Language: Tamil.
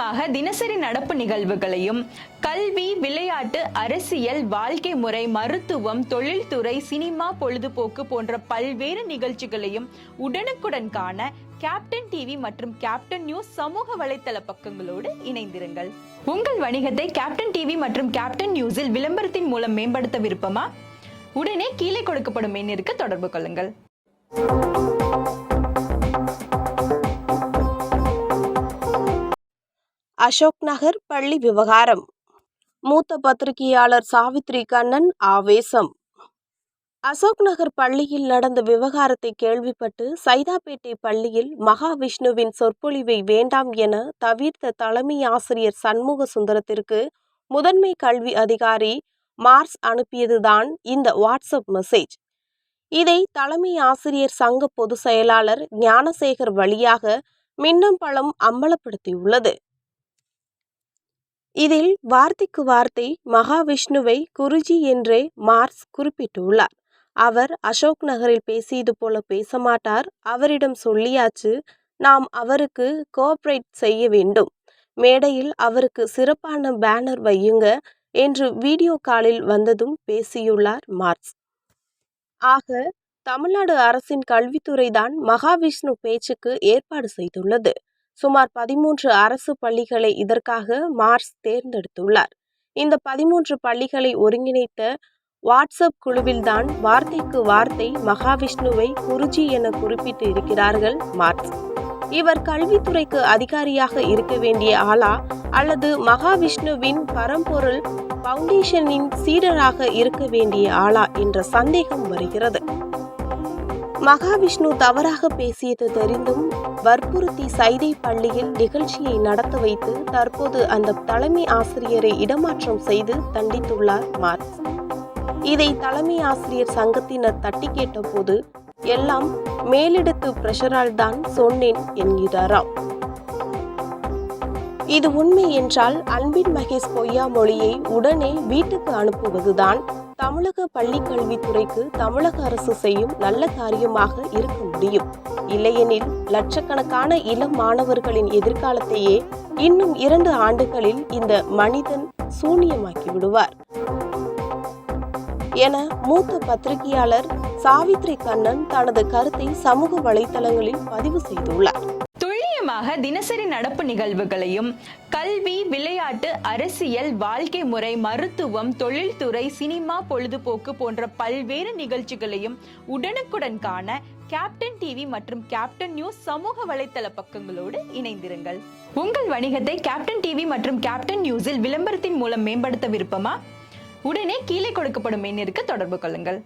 துல்லியமாக தினசரி நடப்பு நிகழ்வுகளையும் கல்வி, விளையாட்டு, அரசியல், வாழ்க்கை முறை, மருத்துவம், தொழில்துறை, சினிமா, பொழுதுபோக்கு போன்ற பல்வேறு நிகழ்ச்சிகளையும் உடனுக்குடன் காண கேப்டன் டிவி மற்றும் கேப்டன் நியூஸ் சமூக வலைத்தள பக்கங்களோடு இணைந்திருங்கள். உங்கள் வணிகத்தை கேப்டன் டிவி மற்றும் கேப்டன் நியூஸில் விளம்பரத்தின் மூலம் மேம்படுத்த விருப்பமா? உடனே கீழே கொடுக்கப்படும் எண்ணிற்கு தொடர்பு கொள்ளுங்கள். அசோக் நகர் பள்ளி விவகாரம். மூத்த பத்திரிகையாளர் சாவித்ரி கண்ணன் ஆவேசம். அசோக் நகர் பள்ளியில் நடந்த விவகாரத்தை கேள்விப்பட்டு சைதாப்பேட்டை பள்ளியில் மகாவிஷ்ணுவின் சொற்பொழிவை வேண்டாம் என தவிர்த்த தலைமை ஆசிரியர் சண்முக சுந்தரத்திற்கு முதன்மை கல்வி அதிகாரி மார்ஸ் அனுப்பியதுதான் இந்த வாட்ஸ்அப் மெசேஜ். இதை தலைமை ஆசிரியர் சங்க பொதுச் செயலாளர் ஞானசேகர் வழியாக மின்னம்பலம் அம்பலப்படுத்தியுள்ளது. இதில் வார்த்தைக்கு வார்த்தை மகாவிஷ்ணுவை குருஜி என்றே மார்ஸ் குறிப்பிட்டுள்ளார். அவர் அசோக் நகரில் பேசியது போல பேச மாட்டார். அவரிடம் சொல்லியாச்சு, நாம் அவருக்கு கோஆபரேட் செய்ய வேண்டும். மேடையில் அவருக்கு சிறப்பான பேனர் வையுங்க என்று வீடியோ காலில் வந்ததும் பேசியுள்ளார் மார்ஸ். ஆக தமிழ்நாடு அரசின் கல்வித்துறைதான் மகாவிஷ்ணு பேச்சுக்கு ஏற்பாடு செய்துள்ளது. சுமார் 13 அரசு பள்ளிகளை இதற்காக மார்ஸ் தேர்ந்தெடுத்துள்ளார். இந்த 13 பள்ளிகளை ஒருங்கிணைத்த வாட்ஸ்அப் குழுவில்தான் வார்த்தைக்கு வார்த்தை மகாவிஷ்ணுவை குருஜி என குறிப்பிட்டு இருக்கிறார்கள் மார்ஸ். இவர் கல்வித்துறைக்கு அதிகாரியாக இருக்க வேண்டிய ஆளா அல்லது மகாவிஷ்ணுவின் பரம்பொருள் பவுண்டேஷனின் சீடராக இருக்க வேண்டிய ஆளா என்ற சந்தேகம் வருகிறது. மகாவிஷ்ணு தவறாக பேசியது தெரிந்தும் வற்புறுத்தி சைதை பள்ளியில் நிகழ்ச்சியை நடத்த வைத்து தற்போது அந்த தலைமை ஆசிரியரை இடமாற்றம் செய்து தண்டித்துள்ளார் மார்ஸ். இதை தலைமை ஆசிரியர் சங்கத்தினர் தட்டி கேட்டபோது எல்லாம் மேலிடத்து பிரஷரால் தான் சொன்னேன் என்கிறாராம். இது உண்மை என்றால் அன்பின் மகேஷ் பொய்யா மொழியை உடனே வீட்டுக்கு அனுப்புவதுதான் தமிழக பள்ளிக்கல்வித்துறைக்கு தமிழக அரசு செய்யும் நல்ல காரியமாக இருக்க முடியும். இல்லையெனில் லட்சக்கணக்கான இளம் மாணவர்களின் எதிர்காலத்தையே இன்னும் 2 ஆண்டுகளில் இந்த மனிதன் சூனியமாக்கி விடுவார் என மூத்த பத்திரிகையாளர் சாவித்ரி கண்ணன் தனது கருத்தை சமூக வலைதளங்களில் பதிவு செய்துள்ளார். துல்லியமாக தினசரி நடப்பு நிகழ்வுகளையும் கல்வி, விளையாட்டு, அரசியல், வாழ்க்கை முறை, மருத்துவம், தொழில்துறை, சினிமா, பொழுதுபோக்கு போன்ற பல்வேறு நிகழ்ச்சிகளையும் உடனுக்குடன் காண கேப்டன் டிவி மற்றும் கேப்டன் நியூஸ் சமூக வலைத்தள பக்கங்களோடு இணைந்திருங்கள். உங்கள் வணிகத்தை கேப்டன் டிவி மற்றும் கேப்டன் நியூஸில் விளம்பரத்தின் மூலம் மேம்படுத்த விருப்பமா? உடனே கீழே கொடுக்கப்படும் எண்ணிற்கு தொடர்பு கொள்ளுங்கள்.